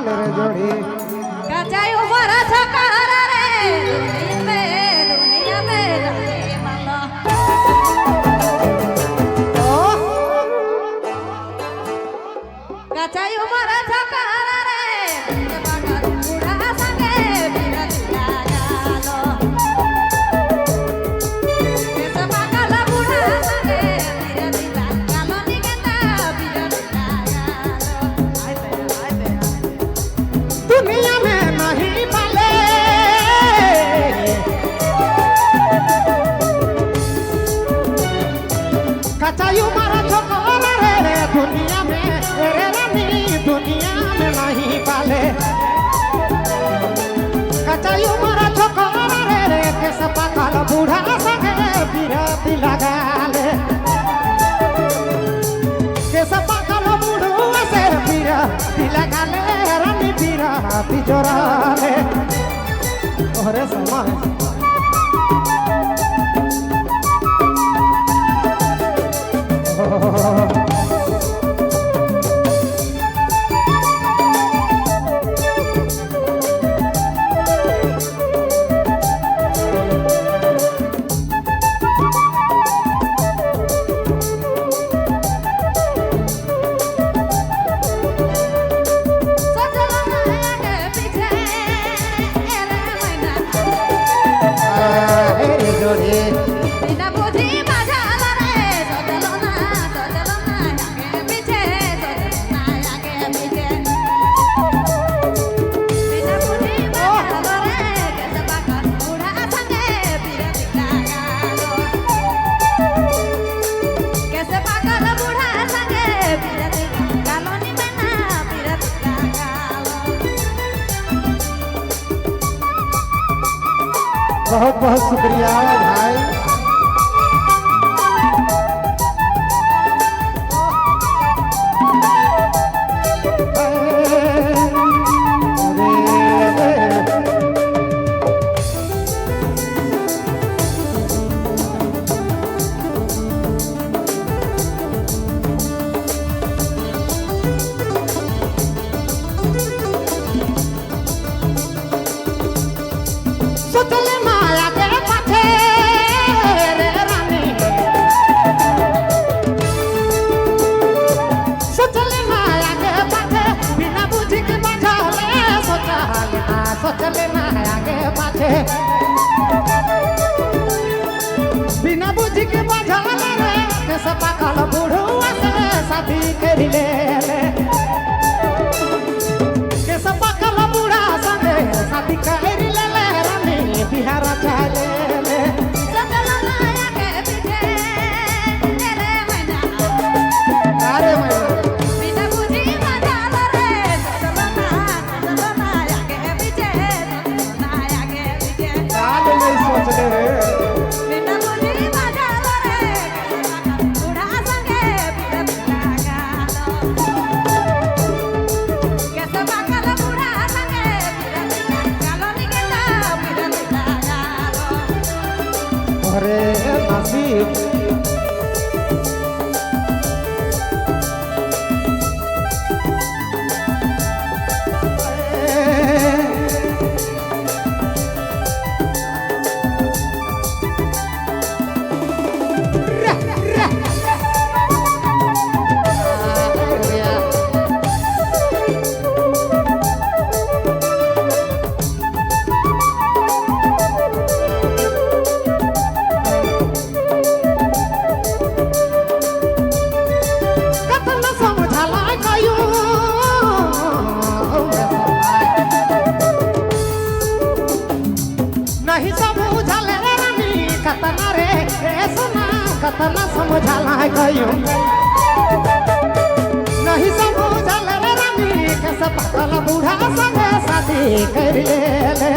पाल रे जोड़ी कचायो मरा छकार रे दुनिया में रहने वाला कचायो मरा छकार रे बगल बूढ़ा संगे बिरत लगालो कैसे बगल बूढ़ा संगे बिरत लगालो निकता बिरत लगालो आए दुनिया में नहीं पाले कचायु मारा छोकरा रे दुनिया में रे रानी दुनिया में नहीं पाले कचायु मारा छोकरा रे कैसे पागल बूढ़ा संगे बिरती लगाले कैसे पागल बूढ़ा से बिरती लगाले रानी बिरती जोराले ओरे समय बहुत बहुत शुक्रिया भाई सोचले माया के पाथे रे रानी सोचले माया के पाथे बिना बुझी के बजाले सोचले माया के पाथे बिना बुझी के बजाले रे कैसे पागल बूढ़ा से शादी कर ले कैसे पागल बूढ़ा संगे शादी कर ले बिहारा चाले ले सजला माया के पीछे तेरे मैना अरे मैना बिना बुझी मजाल रे सजला माया के पीछे माया के पीछे काल नहीं सोच ले रे बिना बुझी मजाल रे बूढ़ा संगे बिरत लगालो कैसे पागल बूढ़ा संगे बिरत लगालो निकला बिरत अरे नसीब नहीं समझाले रानी कतना रे सोना कतना समझाला है कहियो नहीं समझाले रानी कैसे पागल बूढ़ा संगे शादी कर ले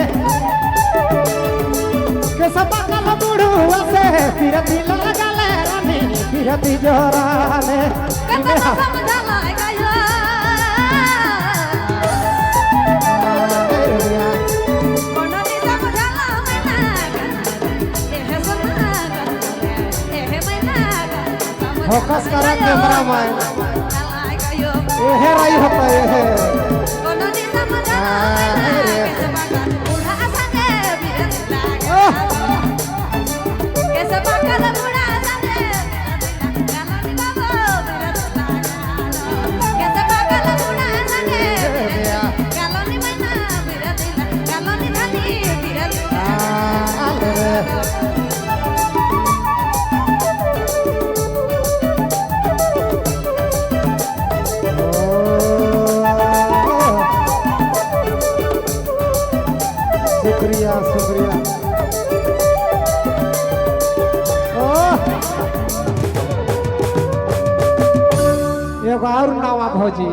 कैसे पागल बूढ़ा से फिरती लगाले रानी फिरती जोराले कतना समझाला है कहियो फोकस करा कैमरा में ये है राई होता है शुक्रिया शुक्रिया एगो और नावा भौजी